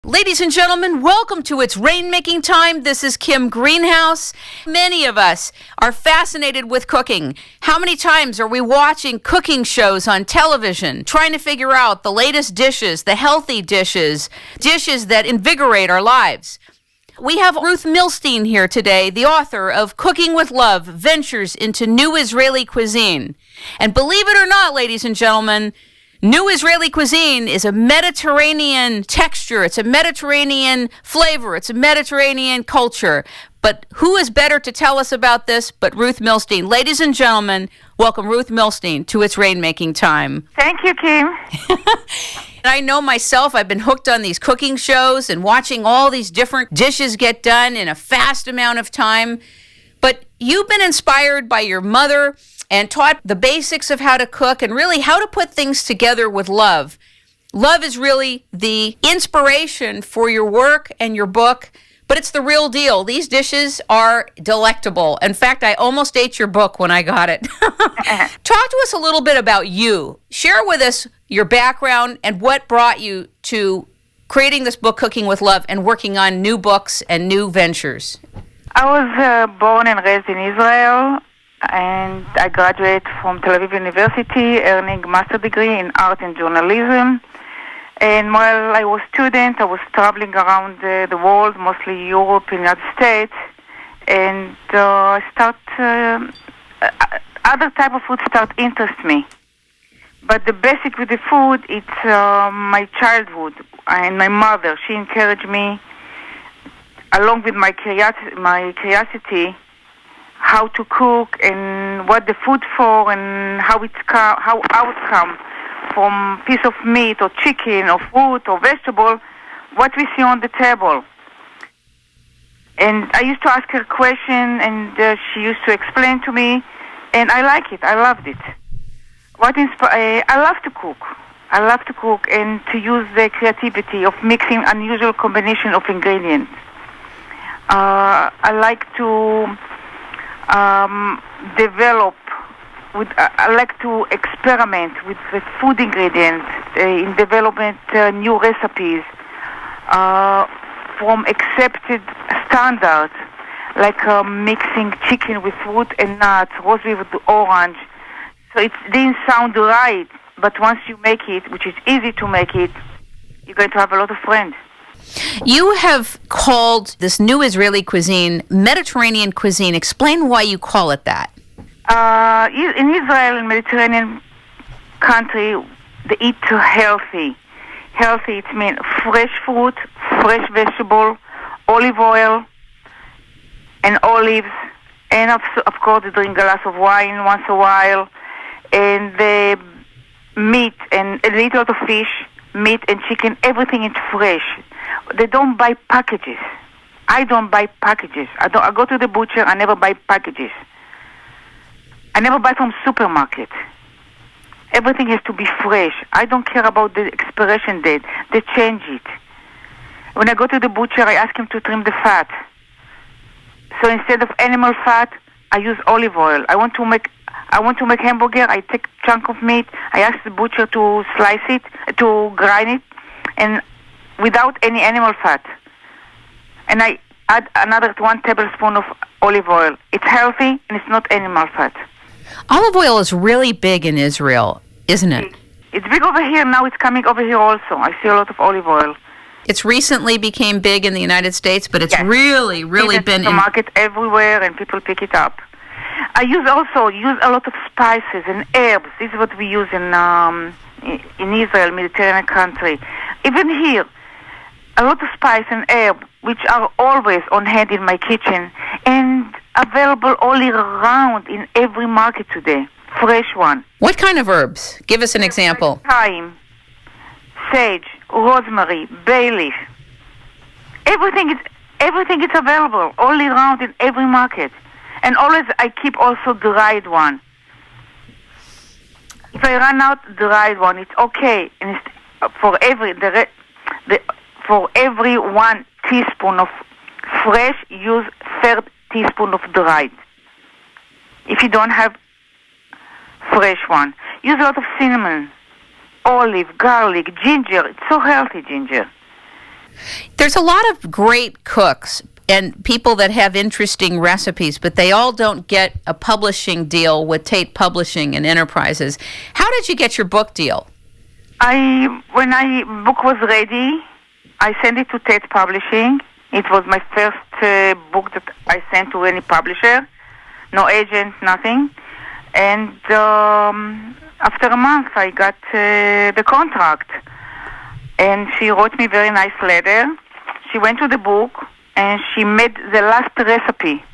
Ladies and gentlemen, welcome to It's Rainmaking Time. This is Kim Greenhouse. Many of us are fascinated with cooking. How many times are we watching cooking shows on television, trying to figure out the latest dishes, the healthy dishes, dishes that invigorate our lives? We have Ruth Milstein here today, the author of Cooking with Love, Ventures into New Israeli Cuisine. And believe it or not, ladies and gentlemen, New Israeli Cuisine is a Mediterranean texture. It's a Mediterranean flavor. It's a Mediterranean culture. But who is better to tell us about this but Ruth Milstein? Ladies and gentlemen, welcome Ruth Milstein to It's Rainmaking Time. Thank you, Kim. I know myself, I've been hooked on these cooking shows and watching all these different dishes get done in a fast amount of time. But you've been inspired by your mother and taught the basics of how to cook and really how to put things together with love. Love is really the inspiration for your work and your book, but it's the real deal. These dishes are delectable. In fact, I almost ate your book when I got it. Talk to us a little bit about you. Share with us your background and what brought you to creating this book, Cooking with Love, and working on new books and new ventures. I was born and raised in Israel, and I graduated from Tel Aviv University, earning a master's degree in art and journalism. And while I was a student, I was traveling around the world, mostly Europe and United States, and other type of food start interest me. But the basic with the food, it's my childhood and my mother. She encouraged me, along with my curiosity, how to cook and what the food for and how it come from piece of meat or chicken or fruit or vegetable, what we see on the table. And I used to ask her question, and she used to explain to me, and I like it. I loved it. I love to cook. I love to cook and to use the creativity of mixing unusual combination of ingredients. I like to develop I like to experiment with food ingredients in development new recipes from accepted standards, like mixing chicken with fruit and nuts, roast beef with orange. So it didn't sound right, but once you make it, which is easy to make it, you're going to have a lot of friends. You have called this new Israeli cuisine Mediterranean cuisine. Explain why you call it that. In Israel, in Mediterranean country, they eat healthy. Healthy, it means fresh fruit, fresh vegetable, olive oil, and olives, and of course they drink a glass of wine once a while, and the meat, and a little of fish, meat and chicken, everything is fresh. They don't buy packages. I don't buy packages. I go to the butcher. I never buy packages. I never buy from supermarket. Everything has to be fresh. I don't care about the expiration date. They change it. When I go to the butcher, I ask him to trim the fat. So instead of animal fat, I use olive oil. I want to make hamburger. I take a chunk of meat. I ask the butcher to slice it, to grind it, and without any animal fat. And I add another 1 tablespoon of olive oil. It's healthy and it's not animal fat. Olive oil is really big in Israel, isn't it? It's big over here. Now it's coming over here also. I see a lot of olive oil. It's recently became big in the United States, but it's really been in the market everywhere, and people pick it up. I use a lot of spices and herbs. This is what we use in Israel, Mediterranean country. Even here, a lot of spice and herb, which are always on hand in my kitchen and available all year round in every market today. Fresh one. What kind of herbs? Give us an example. Thyme, sage, rosemary, bay leaf. Everything is available all year round in every market. And always I keep also dried one. If I run out dried one, it's okay. And it's for every 1 teaspoon of fresh, use 1/3 teaspoon of dried. If you don't have fresh one, use a lot of cinnamon, olive, garlic, ginger. It's so healthy, ginger. There's a lot of great cooks and people that have interesting recipes, but they all don't get a publishing deal with Tate Publishing and Enterprises. How did you get your book deal? When my book was ready, I sent it to Tate Publishing. It was my first book that I sent to any publisher. No agent, nothing. And after a month, I got the contract. And she wrote me a very nice letter. She went to the book, and she made the last recipe.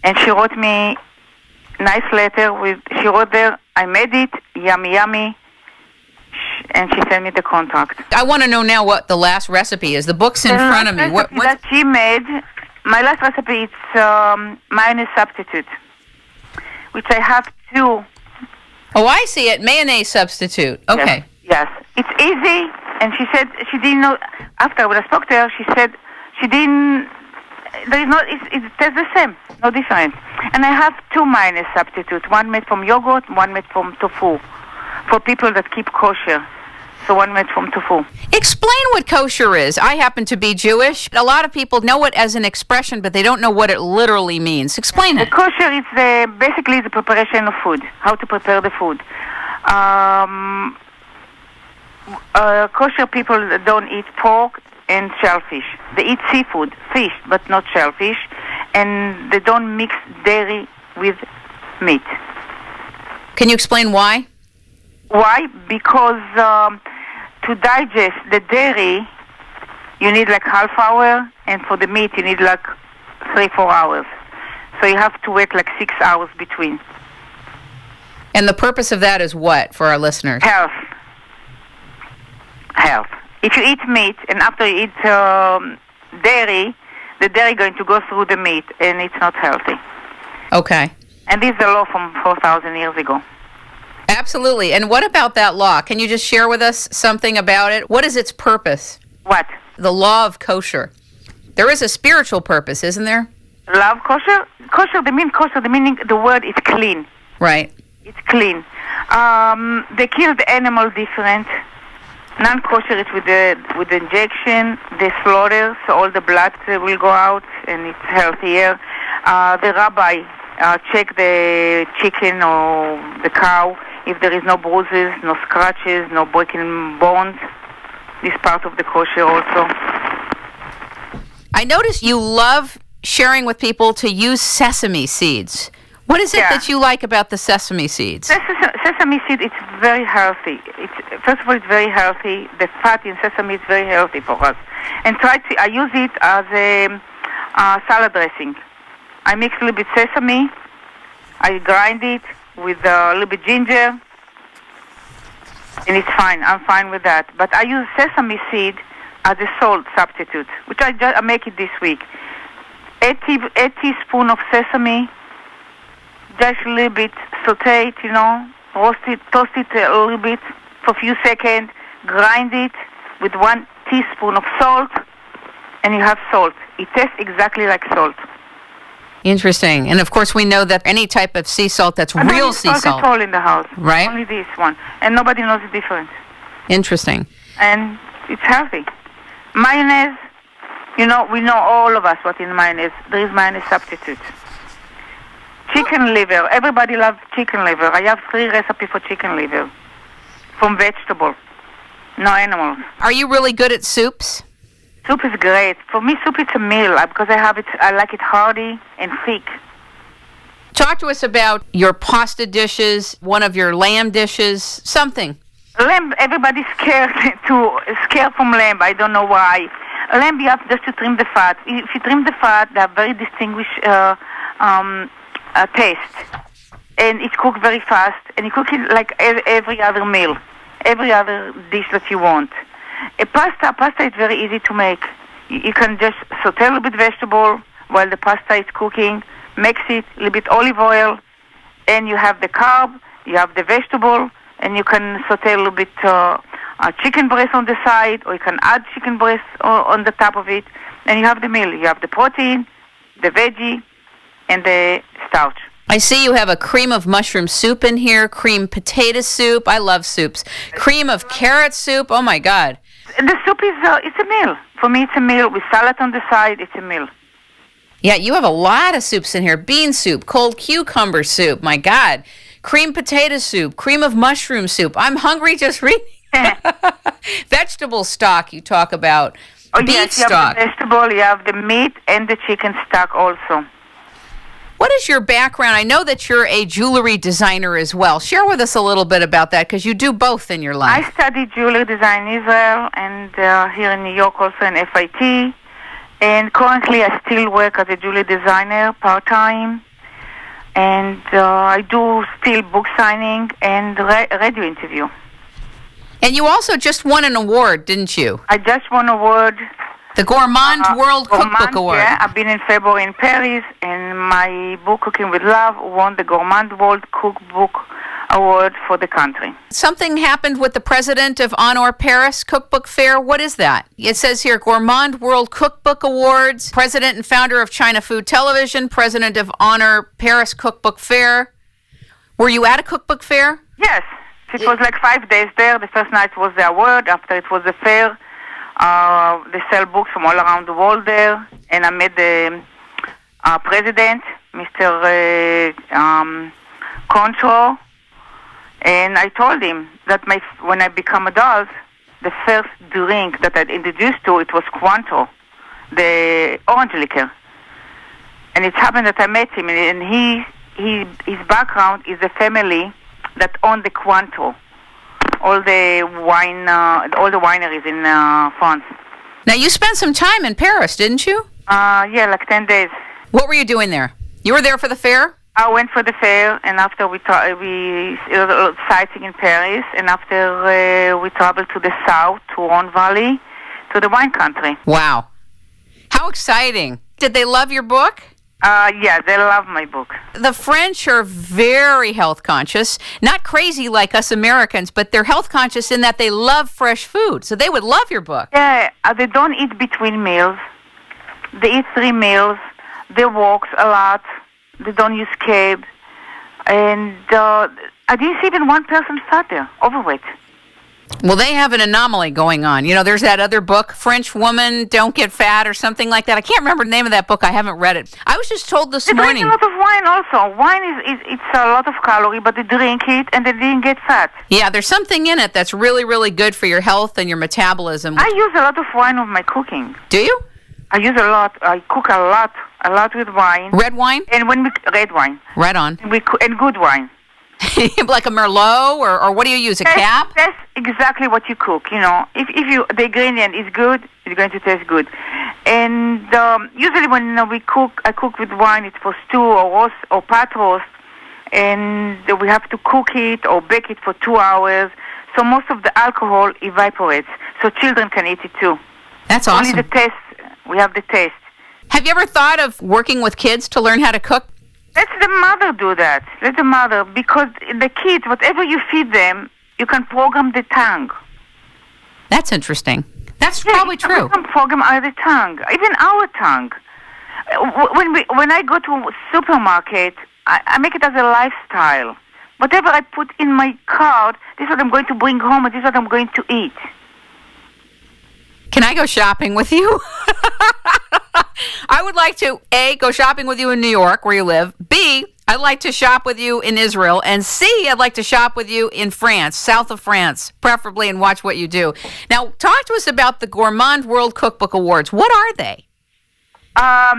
And she wrote me a nice letter. She wrote there, I made it, yummy, yummy. And she sent me the contract. I want to know now what the last recipe is. The book's in front of me. What that she made, my last recipe, it's mayonnaise substitute, which I have two. Oh, I see it. Mayonnaise substitute. Okay. Yes. It's easy. And she said she didn't know. After when I spoke to her, she said she didn't. There is no. It tastes the same, no different. And I have two mayonnaise substitutes. One made from yogurt, one made from tofu, for people that keep kosher. So one made from tofu. Explain what kosher is. I happen to be Jewish. A lot of people know it as an expression, but they don't know what it literally means. Explain it. Kosher is basically the preparation of food. How to prepare the food. Kosher people don't eat pork and shellfish. They eat seafood, fish, but not shellfish, and they don't mix dairy with meat. Can you explain why? Why? Because to digest the dairy, you need like half hour, and for the meat, you need like 3-4 hours. So you have to wait like 6 hours between. And the purpose of that is what for our listeners? Health. If you eat meat and after you eat dairy, the dairy is going to go through the meat and it's not healthy. Okay. And this is a law from 4,000 years ago. Absolutely. And what about that law? Can you just share with us something about it? What is its purpose? What? The law of kosher. There is a spiritual purpose, isn't there? Love kosher? Kosher, the meaning, the word is clean. Right. It's clean. They kill the animal different. Non-kosher is with the injection, they slaughter, so all the blood will go out and it's healthier. The rabbi check the chicken or the cow if there is no bruises, no scratches, no broken bones. This part of the kosher also. I notice you love sharing with people to use sesame seeds. What is it that you like about the sesame seeds? Sesame seed, it's very healthy. First of all, it's very healthy. The fat in sesame is very healthy for us. And I use it as a salad dressing. I mix a little bit sesame. I grind it with a little bit ginger. And it's fine. I'm fine with that. But I use sesame seed as a salt substitute, which I make it this week. A teaspoon of sesame. Just a little bit saute it, roast it, toast it a little bit for a few seconds, grind it with 1 teaspoon of salt, and you have salt. It tastes exactly like salt. Interesting. And of course we know that any type of sea salt that's real sea salt. At all in the house. Right. Only this one. And nobody knows the difference. Interesting. And it's healthy. Mayonnaise, we know all of us what in mayonnaise. There is mayonnaise substitute. Chicken liver. Everybody loves chicken liver. I have 3 recipes for chicken liver. From vegetable. No animals. Are you really good at soups? Soup is great. For me, soup is a meal because I like it hearty and thick. Talk to us about your pasta dishes, one of your lamb dishes, something. Lamb, everybody's scared from lamb. I don't know why. Lamb, you have just to trim the fat. If you trim the fat, they have very distinguished taste, and it's cooked very fast, and you cook it like every other meal, every other dish that you want. Pasta is very easy to make. You can just saute a little bit vegetable while the pasta is cooking, mix it, a little bit olive oil, and you have the carb, you have the vegetable, and you can saute a little bit chicken breast on the side, or you can add chicken breast on the top of it, and you have the meal. You have the protein, the veggie, and the starch. I see you have a cream of mushroom soup in here, cream potato soup. I love soups. Cream of carrot soup. Oh, my God. the soup is it's a meal. For me, it's a meal with salad on the side. It's a meal. Yeah, you have a lot of soups in here. Bean soup, cold cucumber soup, my God. Cream potato soup, cream of mushroom soup. I'm hungry just reading. Vegetable stock you talk about. Oh, beef yes, you stock. have the vegetable, you have the meat, and the chicken stock also. What is your background? I know that you're a jewelry designer as well. Share with us a little bit about that, because you do both in your life. I studied jewelry design in Israel and here in New York also in FIT. And currently I still work as a jewelry designer part-time. And I do still book signing and radio interview. And you also just won an award, didn't you? I just won an award. The Gourmand World Cookbook Award. Yeah, I've been in February in Paris, and my book, Cooking with Love, won the Gourmand World Cookbook Award for the country. Something happened with the president of Honor Paris Cookbook Fair. What is that? It says here, Gourmand World Cookbook Awards, president and founder of China Food Television, president of Honor Paris Cookbook Fair. Were you at a cookbook fair? Yes. It was like 5 days there. The first night was the award. After it was the fair. They sell books from all around the world there. And I met the president, Mr. Concho. And I told him that when I become adult, the first drink that I'd introduced to, it was Cointreau, the orange liquor. And it happened that I met him, and his background is a family that own the Cointreau, all the wineries in France. Now, you spent some time in Paris, didn't you? Yeah, like 10 days. What were you doing there? You were there for the fair? I went for the fair, and after we sightseeing in Paris, and after we traveled to the south, to Rhone Valley, to the wine country. Wow. How exciting. Did they love your book? Yeah, they love my book. The French are very health conscious, not crazy like us Americans, but they're health conscious in that they love fresh food. So they would love your book. Yeah, they don't eat between meals. They eat 3 meals. They walk a lot. They don't use cab. And I didn't see even one person fat there, overweight. Well, they have an anomaly going on. You know, there's that other book, French Woman Don't Get Fat or something like that. I can't remember the name of that book. I haven't read it. I was just told this morning. They drink a lot of wine also. Wine it's a lot of calorie, but they drink it and they didn't get fat. Yeah, there's something in it that's really, really good for your health and your metabolism. I use a lot of wine with my cooking. Do you? I use a lot. I cook a lot with wine. Red wine? And red wine. Right on. And good wine. Like a Merlot, or what do you use, a cab? That's exactly what you cook, you know. If the ingredient is good, it's going to taste good. And usually when I cook with wine, it's for stew or roast or pot roast. And we have to cook it or bake it for 2 hours. So most of the alcohol evaporates. So children can eat it too. That's awesome. Only the taste, we have the taste. Have you ever thought of working with kids to learn how to cook? Let the mother do that. Let the mother, because the kids, whatever you feed them, you can program the tongue. That's interesting. That's probably true. You can program the tongue, even our tongue. When I go to a supermarket, I make it as a lifestyle. Whatever I put in my cart, this is what I'm going to bring home, and this is what I'm going to eat. Can I go shopping with you? I would like to, A, go shopping with you in New York, where you live. B, I'd like to shop with you in Israel. And C, I'd like to shop with you in France, south of France, preferably, and watch what you do. Now, talk to us about the Gourmand World Cookbook Awards. What are they? I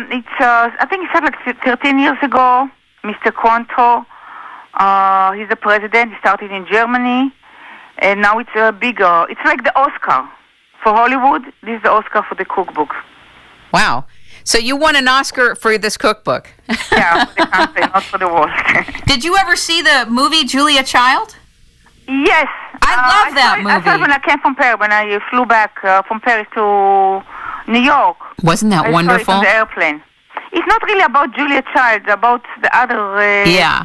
think it started like 13 years ago. Mr. Cointreau, he's the president. He started in Germany. And now it's bigger. It's like the Oscar for Hollywood. This is the Oscar for the cookbook. Wow. So you won an Oscar for this cookbook. Yeah, for the country, not for the world. Did you ever see the movie Julia Child? Yes. I love that movie. I saw it when I came from Paris, when I flew back from Paris to New York. Wasn't that wonderful? I saw it on the airplane. It's not really about Julia Child, it's about the other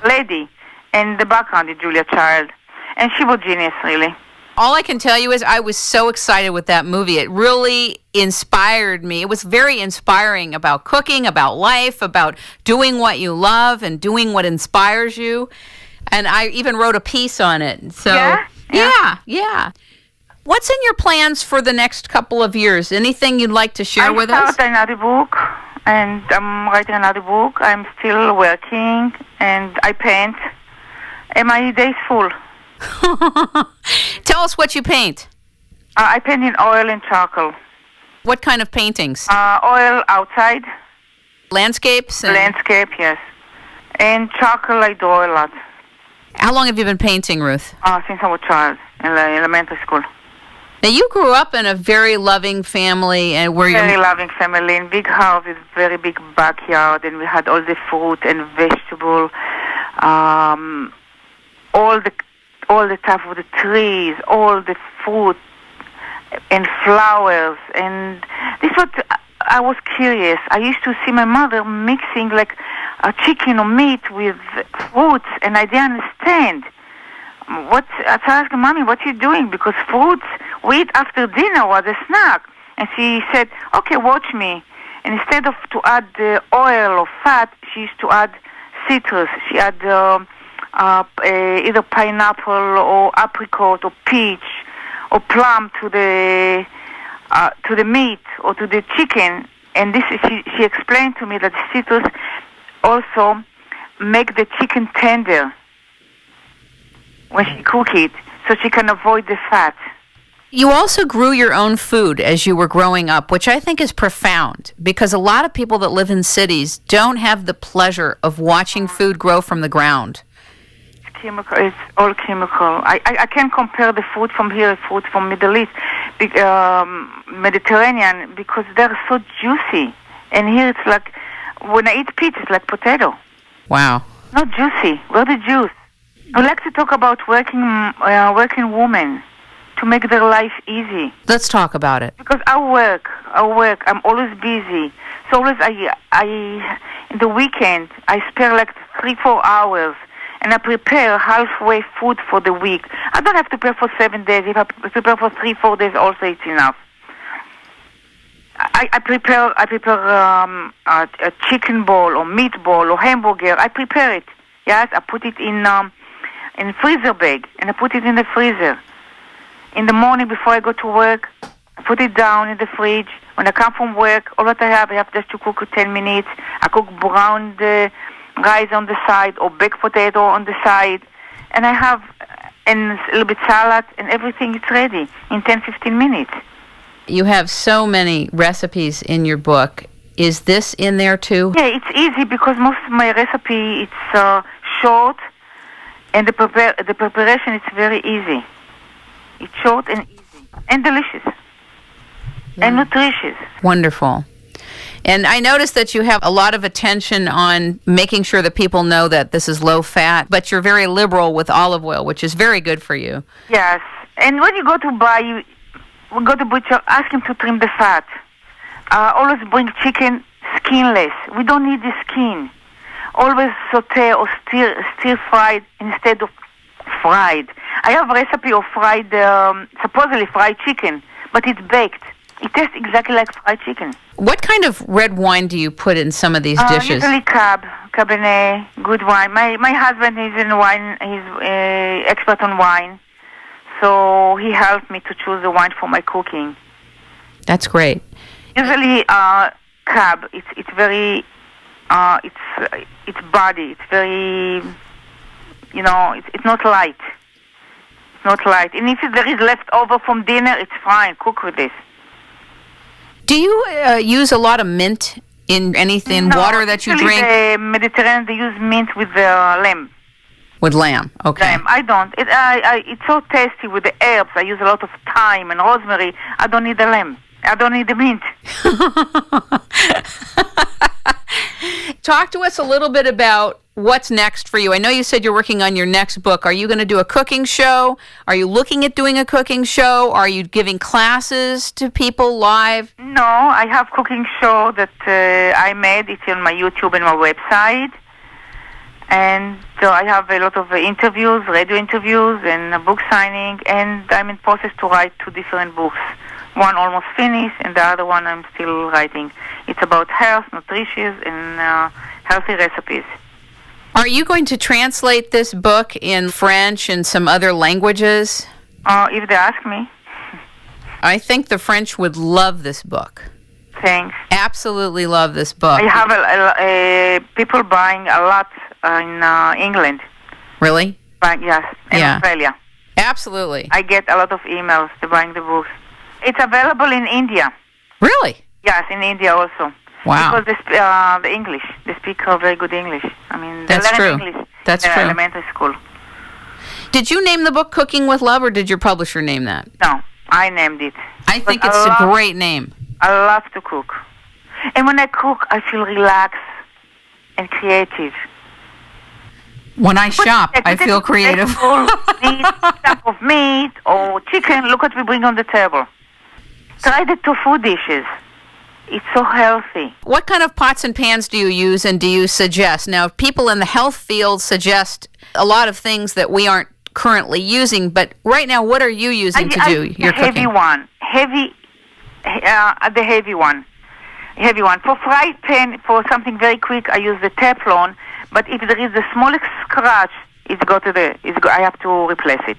lady. And the background is Julia Child. And she was genius, really. All I can tell you is I was so excited with that movie. It really inspired me. It was very inspiring about cooking, about life, about doing what you love and doing what inspires you. And I even wrote a piece on it. So, yeah. What's in your plans for the next couple of years? Anything you'd like to share with us? I started another book, and I'm writing another book. I'm still working, and I paint, and my day is full. Tell us what you paint. I paint in oil and charcoal. What kind of paintings? Oil outside. Landscapes? Landscape, yes. And charcoal, I draw a lot. How long have you been painting, Ruth? Since I was a child, in elementary school. Now, you grew up in a very loving family, and very loving family, in big house with very big backyard, and we had all the fruit and vegetable, all the type of the trees, all the fruit and flowers, and this is what I was curious. I used to see my mother mixing like a chicken or meat with fruits, and I didn't understand. I asked Mommy, what are you doing? Because fruits we eat after dinner was a snack. And she said, okay, watch me. And instead of to add oil or fat, she used to add citrus. She add either pineapple or apricot or peach or plum to the meat or to the chicken. And this she explained to me that citrus also make the chicken tender when she cook it, so she can avoid the fat. You also grew your own food as you were growing up, which I think is profound, because a lot of people that live in cities don't have the pleasure of watching food grow from the ground. It's chemical. It's all chemical. I can't compare the food from here, food from Middle East, Mediterranean, because they're so juicy. And here it's like, when I eat pizza, it's like potato. Wow. Not juicy. Where's the juice? I would like to talk about working women to make their life easy. Let's talk about it. Because I work. I'm always busy. So always I in the weekend, I spare like 3-4 hours, and I prepare halfway food for the week. I don't have to prepare for 7 days. If I prepare for 3-4 days, also it's enough. I prepare a chicken ball or meatball or hamburger. I prepare it. Yes, I put it in freezer bag, and I put it in the freezer. In the morning before I go to work, I put it down in the fridge. When I come from work, all that I have just to cook 10 minutes. I cook brown rice on the side or baked potato on the side, and I have a little bit salad, and everything is ready in 10-15 minutes. You have so many recipes in your book. Is this in there too? Yeah, it's easy because most of my recipe it's short, and the preparation is very easy. It's short and easy and delicious and nutritious. Wonderful. And I noticed that you have a lot of attention on making sure that people know that this is low fat, but you're very liberal with olive oil, which is very good for you. Yes. And when you go to buy, we go to butcher, ask him to trim the fat. Always bring chicken skinless. We don't need the skin. Always saute or stir fried instead of fried. I have a recipe of fried, supposedly fried chicken, but it's baked. It tastes exactly like fried chicken. What kind of red wine do you put in some of these dishes? Usually Cabernet, good wine. My husband is in wine. He's expert on wine, so he helped me to choose the wine for my cooking. That's great. Usually Cab. It's very it's body. It's very it's not light. It's not light. And if there is leftover from dinner, it's fine. Cook with this. Do you use a lot of mint in anything, water that you drink? The Mediterranean, they use mint with lamb. With lamb, okay. Lamb. I don't. It's so tasty with the herbs. I use a lot of thyme and rosemary. I don't need the lamb. I don't need the mint. Talk to us a little bit about what's next for you. I know you said you're working on your next book. Are you going to do a cooking show? Are you looking at doing a cooking show? Are you giving classes to people live? No, I have cooking show that I made. It's on my YouTube and my website. And I have a lot of interviews, radio interviews, and a book signing. And I'm in process to write 2 different books. One almost finished, and the other one I'm still writing. It's about health, nutrition, and healthy recipes. Are you going to translate this book in French and some other languages? If they ask me. I think the French would love this book. Thanks. Absolutely love this book. I have people buying a lot in England. Really? But yes, in Australia. Absolutely. I get a lot of emails to buying the books. It's available in India. Really? Yes, in India also. Wow. Because the English, they speak very good English. I mean, they That's learn true. English That's in true. elementary school. Did you name the book Cooking with Love, or did your publisher name that? No, I named it. I think it's a great name. I love to cook. And when I cook, I feel relaxed and creative. When I shop, I feel creative. Type of meat or chicken, look what we bring on the table. Try the tofu dishes. It's so healthy. What kind of pots and pans do you use and do you suggest? Now, people in the health field suggest a lot of things that we aren't currently using, but right now, what are you using to do your cooking? The heavy one. Heavy one. For fried pan, for something very quick, I use the Teflon, but if there is the smallest scratch, I have to replace it.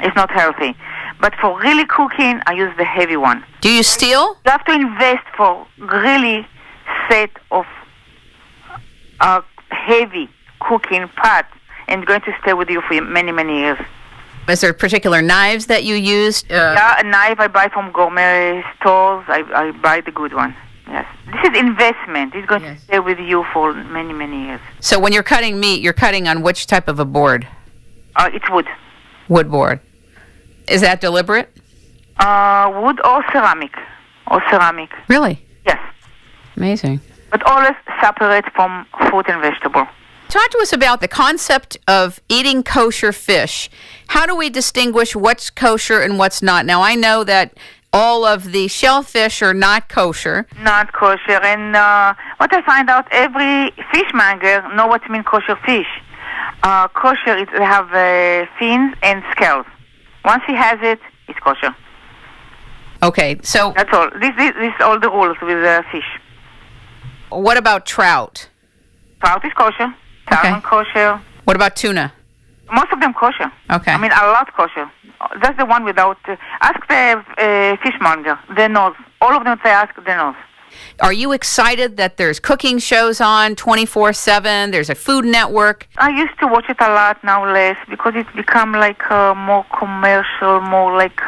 It's not healthy. But for really cooking, I use the heavy one. Do you use steel? You have to invest for really set of heavy cooking pot, and it's going to stay with you for many, many years. Is there particular knives that you use? Yeah, a knife I buy from gourmet stores. I buy the good one. Yes. This is investment. It's going to stay with you for many, many years. So when you're cutting meat, you're cutting on which type of a board? It's wood. Wood board. Is that deliberate? Wood or ceramic. Really? Yes. Amazing. But always separate from fruit and vegetable. Talk to us about the concept of eating kosher fish. How do we distinguish what's kosher and what's not? Now, I know that all of the shellfish are not kosher. Not kosher. And what I find out, every fishmonger know what means kosher fish. Kosher is they have fins and scales. Once he has it, it's kosher. Okay, so that's all. This is all the rules with fish. What about trout? Trout is kosher. Salmon kosher. What about tuna? Most of them kosher. Okay. I mean, a lot kosher. That's the one without... ask the fishmonger. They know. All of them say ask, they know. Are you excited that there's cooking shows on 24/7? There's a Food Network. I used to watch it a lot, now less, because it's become like more commercial, more like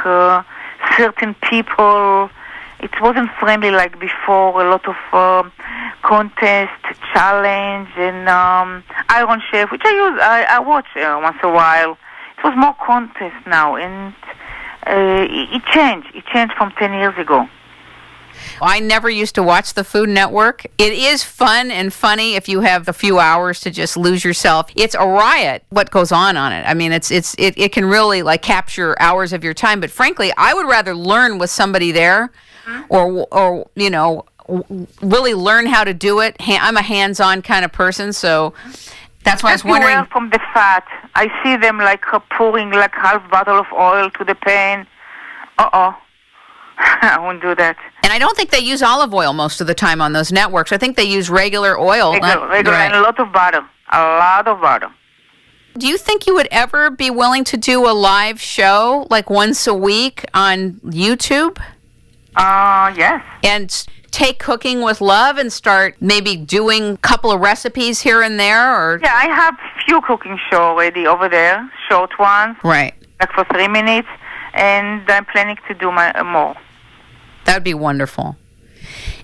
certain people. It wasn't friendly like before. A lot of contest, challenge, and Iron Chef, which I watch once a while. It was more contest now, and it changed. It changed from 10 years ago. I never used to watch the Food Network. It is fun and funny if you have a few hours to just lose yourself. It's a riot what goes on it. I mean, it can really like capture hours of your time. But frankly, I would rather learn with somebody there, or you know, really learn how to do it. I'm a hands-on kind of person, so that's why I was wondering. Everywhere from the fat, I see them like pouring like half bottle of oil to the pan. I won't do that. And I don't think they use olive oil most of the time on those networks. I think they use regular oil. Regular, and a lot of butter. A lot of butter. Do you think you would ever be willing to do a live show, like once a week on YouTube? Yes. And take Cooking with Love and start maybe doing a couple of recipes here and there? Or yeah, I have few cooking shows already over there, short ones. Right. Like for 3 minutes. And I'm planning to do more. That would be wonderful.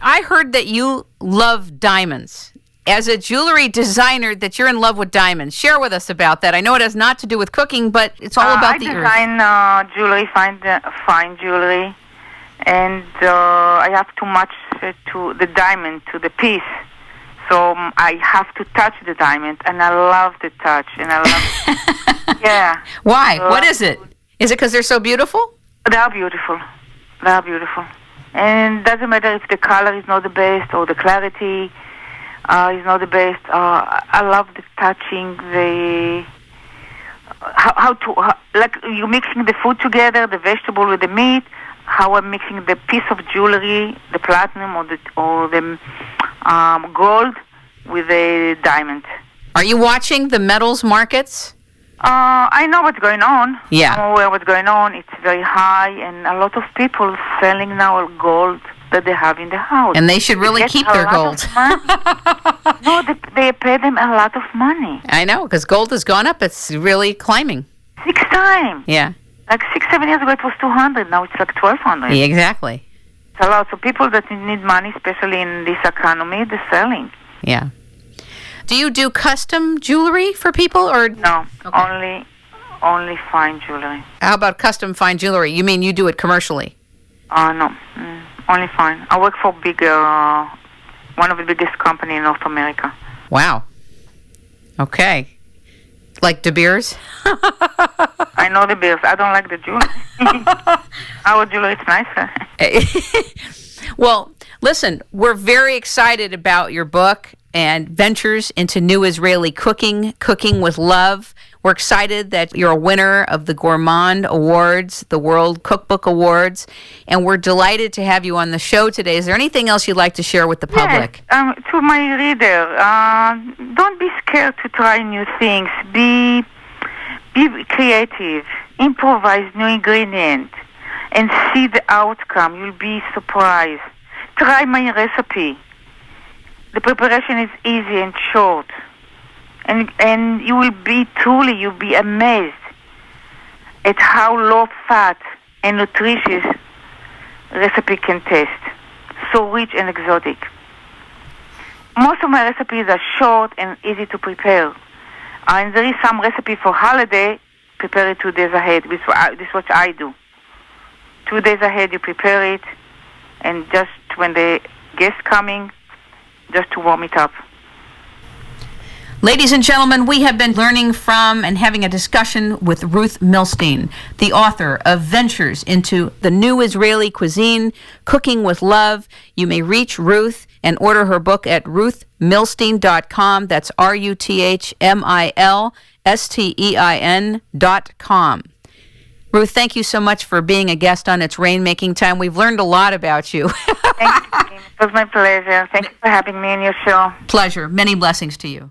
I heard that you love diamonds. As a jewelry designer, that you're in love with diamonds. Share with us about that. I know it has not to do with cooking, but it's all about the earth. I design jewelry, fine jewelry, and I have too much to the diamond, to the piece. So I have to touch the diamond, and I love the touch, and I love yeah. Why? What is it? Is it because they're so beautiful? They are beautiful. They are beautiful. And it doesn't matter if the color is not the best or the clarity is not the best. I love the touching, the like you mixing the food together, the vegetable with the meat. How I'm mixing the piece of jewelry, the platinum or the gold with the diamond. Are you watching the metals markets? I know what's going on. Yeah. I'm aware what's going on. It's very high, and a lot of people selling now gold that they have in the house. And they should really They get keep a their lot gold. of money. No, they pay them a lot of money. I know, because gold has gone up. It's really climbing. 6 times. Yeah. Like 6-7 years ago, it was 200. Now it's like 1,200. Yeah, exactly. It's a lot. So people that need money, especially in this economy, they're selling. Yeah. Do you do custom jewelry for people, or No, Okay. only fine jewelry. how about custom fine jewelry? You mean you do it commercially? No, only fine. I work for one of the biggest company in North America. Wow. Okay. Like De Beers? I know the bills. I don't like the jewelry. Our jewelry is nicer. Well, listen, we're very excited about your book and ventures into new Israeli cooking, Cooking with Love. We're excited that you're a winner of the Gourmand Awards, the World Cookbook Awards, and we're delighted to have you on the show today. Is there anything else you'd like to share with the public? Yes, to my reader, don't be scared to try new things. Be creative. Improvise new ingredients and see the outcome. You'll be surprised. Try my recipe. The preparation is easy and short. And you'll be amazed at how low fat and nutritious recipe can taste. So rich and exotic. Most of my recipes are short and easy to prepare. And there is some recipe for holiday, prepare it 2 days ahead. This is what I do. 2 days ahead you prepare it, and just when the guests coming, just to warm it up. Ladies and gentlemen, we have been learning from and having a discussion with Ruth Milstein, the author of Ventures into the New Israeli Cuisine, Cooking with Love. You may reach Ruth and order her book at ruthmilstein.com. That's RuthMilstein.com. Ruth, thank you so much for being a guest on It's Rainmaking Time. We've learned a lot about you. Thank you, Kim. It was my pleasure. Thank you for having me on your show. Pleasure. Many blessings to you.